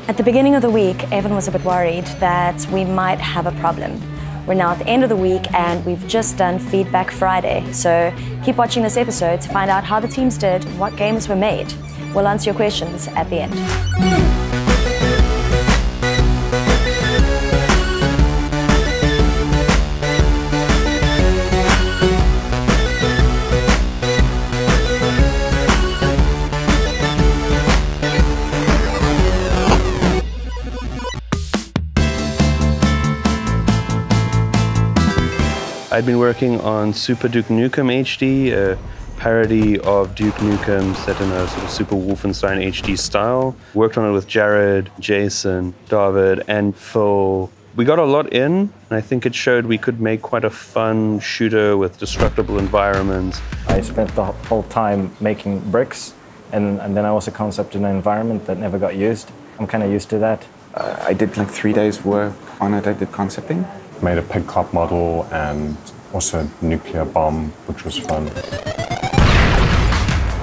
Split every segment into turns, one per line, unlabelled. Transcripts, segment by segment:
At the beginning of the week, Evan was a bit worried that we might have a problem. We're now at the end of the week and we've just done Feedback Friday. So keep watching this episode to find out how the teams did, what games were made. We'll answer your questions at the end.
I'd been working on Super Duke Nukem HD, a parody of Duke Nukem set in a sort of Super Wolfenstein HD style. Worked on it with Jared, Jason, David, and Phil. We got a lot in, and I think it showed we could make quite a fun shooter with destructible environments.
I spent the whole time making bricks, and then I also concepted an environment that never got used. I'm kind of used to that.
I did like 3 days work on it. I did concepting.
Made a pig cop model and also a nuclear bomb, which was fun.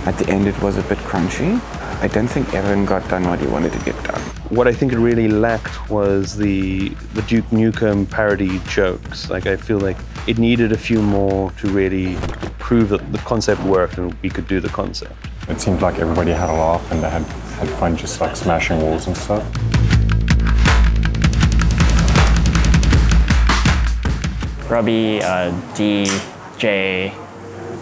At the end, it was a bit crunchy. I don't think Evan got done what he wanted to get done.
What I think it really lacked was the Duke Nukem parody jokes. Like, I feel like it needed a few more to really prove that the concept worked and we could do the concept.
It seemed like everybody had a laugh and they had fun just like smashing walls and stuff.
Robbie, D, J,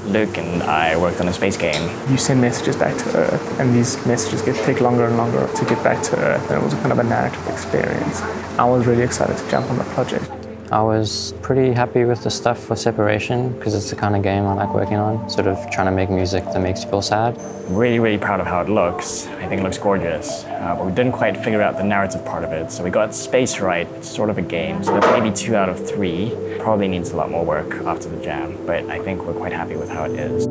Luke, and I worked on a space game.
You send messages back to Earth, and these messages take longer and longer to get back to Earth, and it was kind of a narrative experience. I was really excited to jump on the project.
I was pretty happy with the stuff for Separation because it's the kind of game I like working on, sort of trying to make music that makes people sad.
Really, really proud of how it looks. I think it looks gorgeous, but we didn't quite figure out the narrative part of it. So we got space right, it's sort of a game. So that's maybe 2 out of 3. Probably needs a lot more work after the jam, but I think we're quite happy with how it is.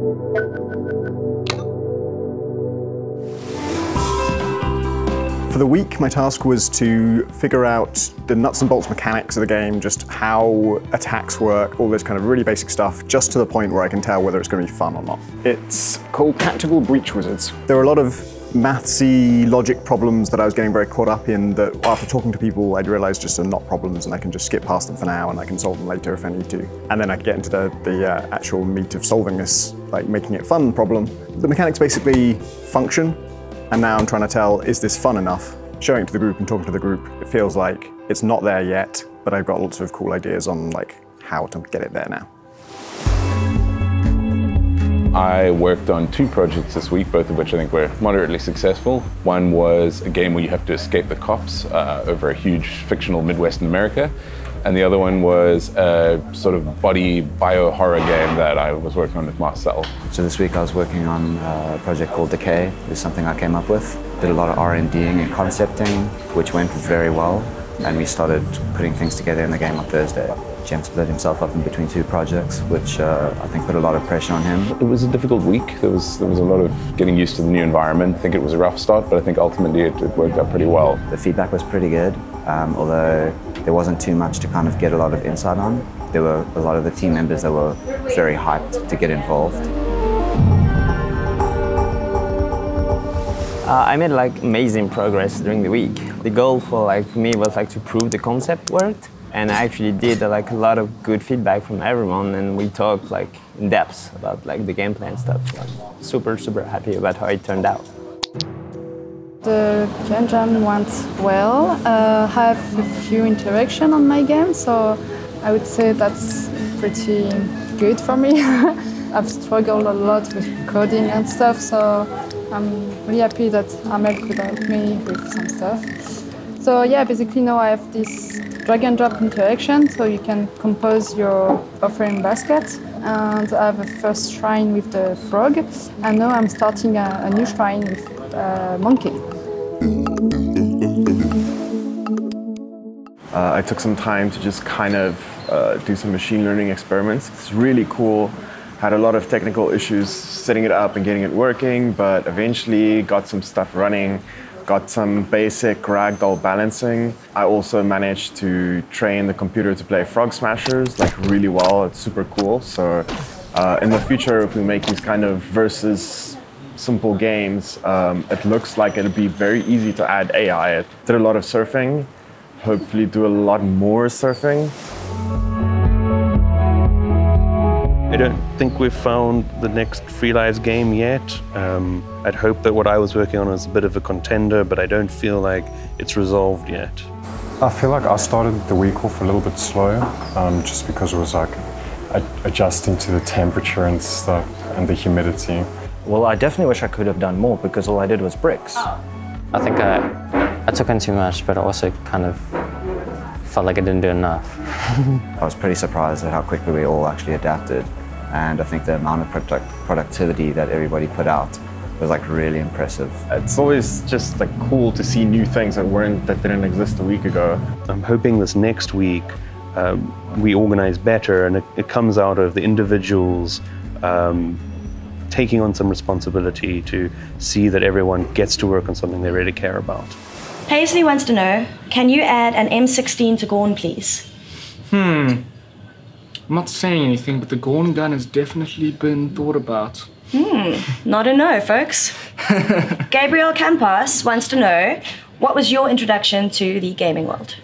For the week, my task was to figure out the nuts and bolts mechanics of the game, just how attacks work, all this kind of really basic stuff, just to the point where I can tell whether it's going to be fun or not. It's called Tactical Breach Wizards. There are a lot of mathsy logic problems that I was getting very caught up in that after talking to people I'd realized just are not problems and I can just skip past them for now and I can solve them later if I need to. And then I get into the actual meat of solving this, like making it fun problem. The mechanics basically function. And now I'm trying to tell, is this fun enough? Showing it to the group and talking to the group, it feels like it's not there yet, but I've got lots of cool ideas on like how to get it there now.
I worked on 2 projects this week, both of which I think were moderately successful. One was a game where you have to escape the cops over a huge fictional Midwestern America. And the other one was a sort of body bio-horror game that I was working on with Marcel.
So this week I was working on a project called Decay. It's something I came up with. Did a lot of R&Ding and concepting, which went very well. And we started putting things together in the game on Thursday. Jem split himself up in between 2 projects, which I think put a lot of pressure on him.
It was a difficult week. There was a lot of getting used to the new environment. I think it was a rough start, but I think ultimately it worked out pretty well.
The feedback was pretty good, although there wasn't too much to kind of get a lot of insight on. There were a lot of the team members that were very hyped to get involved.
I made like amazing progress during the week. The goal for me was to prove the concept worked. And I actually did a lot of good feedback from everyone, and we talked in depth about the gameplay and stuff. I'm super, super happy about how it turned out.
The game jam went well. I have a few interactions on my game, so I would say that's pretty good for me. I've struggled a lot with coding and stuff, so I'm really happy that Ahmed could help me with some stuff. So yeah, basically now I have this drag and drop interaction, so you can compose your offering basket. And I have a first shrine with the frog, and now I'm starting a new shrine with monkey.
I took some time to just kind of do some machine learning experiments. It's really cool. Had a lot of technical issues setting it up and getting it working, but eventually got some stuff running. Got some basic ragdoll balancing. I also managed to train the computer to play Frog Smashers really well. It's super cool. So in the future, if we make these kind of versus simple games, it looks like it'll be very easy to add AI. I did a lot of surfing, hopefully do a lot more surfing.
I don't think we've found the next Free Lives game yet. I'd hope that what I was working on was a bit of a contender, but I don't feel like it's resolved yet.
I feel like I started the week off a little bit slow, just because it was like adjusting to the temperature and stuff and the humidity.
Well, I definitely wish I could have done more because all I did was bricks.
I think I took in too much, but I also kind of felt like I didn't do enough.
I was pretty surprised at how quickly we all actually adapted. And I think the amount of productivity that everybody put out was like really impressive.
It's always just like cool to see new things that didn't exist a week ago.
I'm hoping this next week we organize better, and it comes out of the individuals taking on some responsibility to see that everyone gets to work on something they really care about.
Paisley wants to know, can you add an M16 to GORN, please?
I'm not saying anything, but the GORN gun has definitely been thought about.
Not a no, folks. Gabriel Campas wants to know, what was your introduction to the gaming world?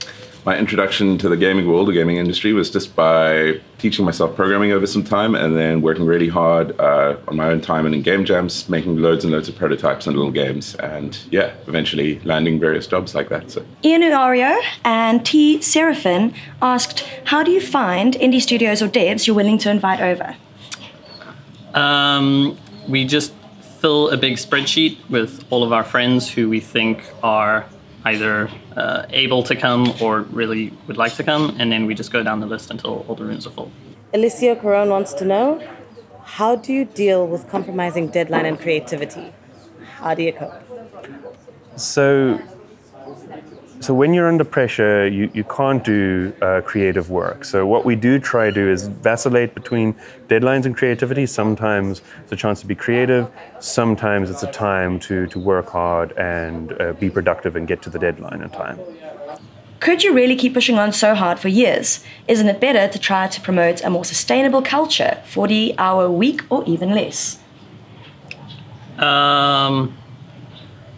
My introduction to the gaming world, the gaming industry, was just by teaching myself programming over some time and then working really hard on my own time and in game jams, making loads and loads of prototypes and little games, and yeah, eventually landing various jobs like that. So.
Ian Uario and T. Seraphin asked, how do you find indie studios or devs you're willing to invite over?
We just fill a big spreadsheet with all of our friends who we think are either able to come or really would like to come, and then we just go down the list until all the rooms are full.
Alicia Caron wants to know, how do you deal with compromising deadline and creativity? How do you cope?
So when you're under pressure, you can't do creative work. So what we do try to do is vacillate between deadlines and creativity. Sometimes it's a chance to be creative. Sometimes it's a time to work hard and be productive and get to the deadline in time.
Could you really keep pushing on so hard for years? Isn't it better to try to promote a more sustainable culture, 40-hour week or even less?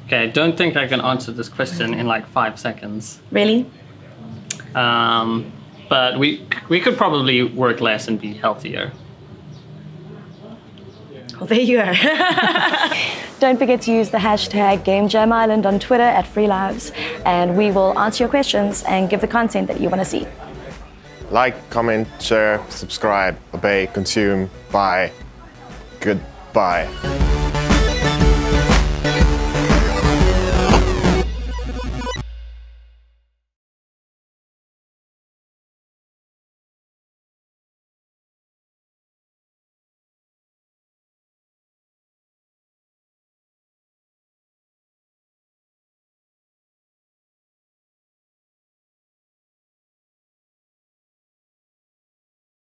Okay, I don't think I can answer this question in like 5 seconds.
Really?
But we could probably work less and be healthier.
Well, there you are. Don't forget to use the hashtag GameJamIsland on Twitter at freelives, and we will answer your questions and give the content that you want to see.
Like, comment, share, subscribe, obey, consume, buy. Goodbye.